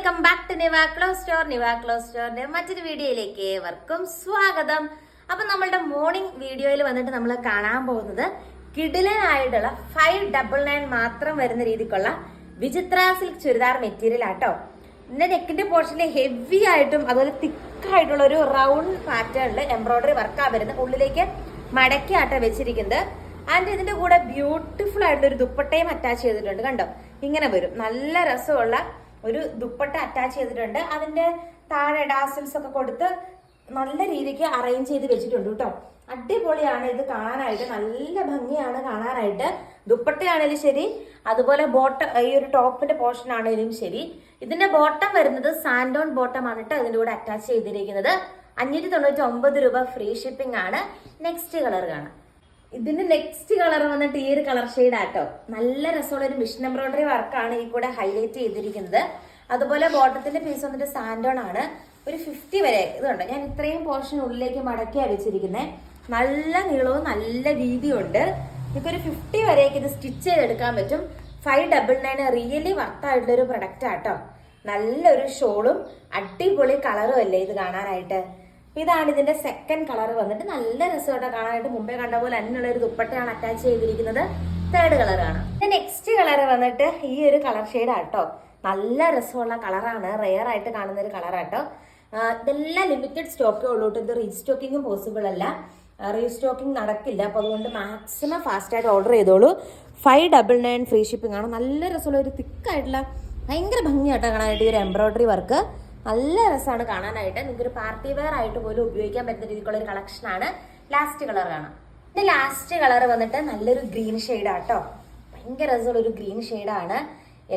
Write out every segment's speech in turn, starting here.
Welcome back to Niva cloth സ്റ്റോറിന്റെ മറ്റൊരു വീഡിയോയിലേക്ക് ഏവർക്കും സ്വാഗതം. അപ്പൊ നമ്മളുടെ മോർണിംഗ് വീഡിയോയിൽ വന്നിട്ട് നമ്മൾ കാണാൻ പോകുന്നത് കിടിലനായിട്ടുള്ള 599 മാത്രം വരുന്ന രീതിക്കുള്ള വിചിത്ര സിൽക്ക് ചുരിദാർ മെറ്റീരിയൽ ആട്ടോ. ഇതിന്റെ നെക്കിന്റെ പോർഷനിൽ ഹെവി ആയിട്ടും അതുപോലെ തിക്കായിട്ടുള്ള ഒരു റൗണ്ട് പാറ്റേണിൽ എംബ്രോയിഡറി വർക്കാ വരുന്നത്. ഉള്ളിലേക്ക് മടക്കി ആട്ടോ വെച്ചിരിക്കുന്നത്. ആൻഡ് ഇതിന്റെ കൂടെ ബ്യൂട്ടിഫുൾ ആയിട്ടുള്ള ഒരു ദുപ്പട്ടയും അറ്റാച്ച് ചെയ്തിട്ടുണ്ട്. കണ്ടോ, ഇങ്ങനെ വരും. നല്ല രസമുള്ള ഒരു ദുപ്പട്ട അറ്റാച്ച് ചെയ്തിട്ടുണ്ട്. അതിന്റെ താഴെ ഡാസിൽസ് ഒക്കെ കൊടുത്ത് നല്ല രീതിക്ക് അറേഞ്ച് ചെയ്ത് വെച്ചിട്ടുണ്ട് കേട്ടോ. അടിപൊളിയാണ് ഇത് കാണാനായിട്ട്, നല്ല ഭംഗിയാണ് കാണാനായിട്ട്. ദുപ്പട്ടയാണേലും ശരി, അതുപോലെ ബോട്ടം, ഈ ഒരു ടോപ്പിന്റെ പോർഷൻ ആണെങ്കിലും ശരി. ഇതിന്റെ ബോട്ടം വരുന്നത് സാൻഡോൺ ബോട്ടം ആണ് കേട്ടോ ഇതിന്റെ കൂടെ അറ്റാച്ച് ചെയ്തിരിക്കുന്നത്. 599 രൂപ ഫ്രീ ഷിപ്പിംഗ് ആണ്. നെക്സ്റ്റ് കളർ കാണാം. ഇതിന്റെ നെക്സ്റ്റ് കളർ വന്നിട്ട് ഈ ഒരു കളർ ഷെയ്ഡ് ആട്ടോ. നല്ല രസമുള്ള ഒരു മിഷൻ എംബ്രോയിഡറി വർക്കാണ് ഈ കൂടെ ഹൈലൈറ്റ് ചെയ്തിരിക്കുന്നത്. അതുപോലെ ബോട്ടത്തിന്റെ പീസ് വന്നിട്ട് സാൻഡോൺ ആണ്. ഒരു 50 വരെ ഇതുണ്ട്. ഞാൻ ഇത്രയും പോർഷൻ ഉള്ളിലേക്ക് മടക്കിയാണ് വെച്ചിരിക്കുന്നത്. നല്ല നീളവും നല്ല വീതിയും ഉണ്ട്. എനിക്കൊരു 50 വരെയൊക്കെ ഇത് സ്റ്റിച്ച് ചെയ്തെടുക്കാൻ പറ്റും. 599 റിയലി വർത്തായിട്ടുള്ള ഒരു പ്രൊഡക്റ്റ് ആട്ടോ. നല്ലൊരു ഷോളും അടിപൊളി കളറും അല്ലേ ഇത് കാണാനായിട്ട്. ഇതാണ് ഇതിന്റെ സെക്കൻഡ് കളർ വന്നിട്ട്. നല്ല രസമായിട്ട് കാണാനായിട്ട്. മുമ്പേ കണ്ട പോലെ അതിനുള്ള ഒരു ദുപ്പട്ടയാണ് അറ്റാച്ച് ചെയ്തിരിക്കുന്നത്. തേർഡ് കളറാണ്. നെക്സ്റ്റ് കളർ വന്നിട്ട് ഈ ഒരു കളർ ഷെയ്ഡ് ആട്ടോ. നല്ല രസമുള്ള കളറാണ്. റെയർ ആയിട്ട് കാണുന്ന ഒരു കളറാട്ടോ. ഇതെല്ലാം ലിമിറ്റഡ് സ്റ്റോക്കേ ഉള്ളൂ. ഇത് റീസ്റ്റോക്കിങ്ങും പോസിബിൾ അല്ല. റീസ്റ്റോക്കിംഗ് നടക്കില്ല. അപ്പൊ അതുകൊണ്ട് മാക്സിമം ഫാസ്റ്റ് ആയിട്ട് ഓർഡർ ചെയ്തോളൂ. 599 ഫ്രീ ഷിപ്പിംഗ് ആണ്. നല്ല രസമുള്ള ഒരു തിക്കായിട്ടുള്ള ഭയങ്കര ഭംഗിയായിട്ടാണ് കാണാനായിട്ട് ഈ ഒരു എംബ്രോയിഡറി വർക്ക്. നല്ല രസമാണ് കാണാനായിട്ട്. നിങ്ങൾക്ക് ഒരു പാർട്ടി വെയർ ആയിട്ട് പോലും ഉപയോഗിക്കാൻ പറ്റുന്ന രീതിക്കുള്ള ഒരു കളക്ഷൻ ആണ്. ലാസ്റ്റ് കളർ കാണാം. ഇതിന്റെ ലാസ്റ്റ് കളർ വന്നിട്ട് നല്ലൊരു ഗ്രീൻ ഷെയ്ഡ് ആട്ടോ. ഭയങ്കര രസമുള്ള ഒരു ഗ്രീൻ ഷെയ്ഡാണ്.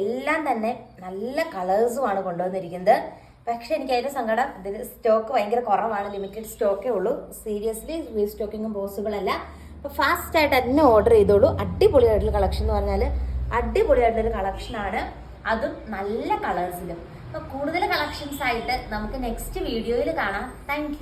എല്ലാം തന്നെ നല്ല കളേഴ്സും ആണ് കൊണ്ടുവന്നിരിക്കുന്നത്. പക്ഷെ എനിക്ക് അതിന്റെ സങ്കടം, ഇതിന് സ്റ്റോക്ക് ഭയങ്കര കുറവാണ്. ലിമിറ്റഡ് സ്റ്റോക്കേ ഉള്ളൂ. സീരിയസ്ലി റീസ്റ്റോക്കിങ്ങും പോസിബിൾ അല്ല. അപ്പൊ ഫാസ്റ്റ് ആയിട്ട് തന്നെ ഓർഡർ ചെയ്തോളൂ. അടിപൊളിയായിട്ടുള്ള കളക്ഷൻ എന്ന് പറഞ്ഞാൽ അടിപൊളിയായിട്ടുള്ളൊരു കളക്ഷനാണ്. അതും നല്ല കളേഴ്സിലും. അപ്പൊ കൂടുതൽ കളക്ഷൻസ് ആയിട്ട് നമുക്ക് നെക്സ്റ്റ് വീഡിയോയിൽ കാണാം. താങ്ക്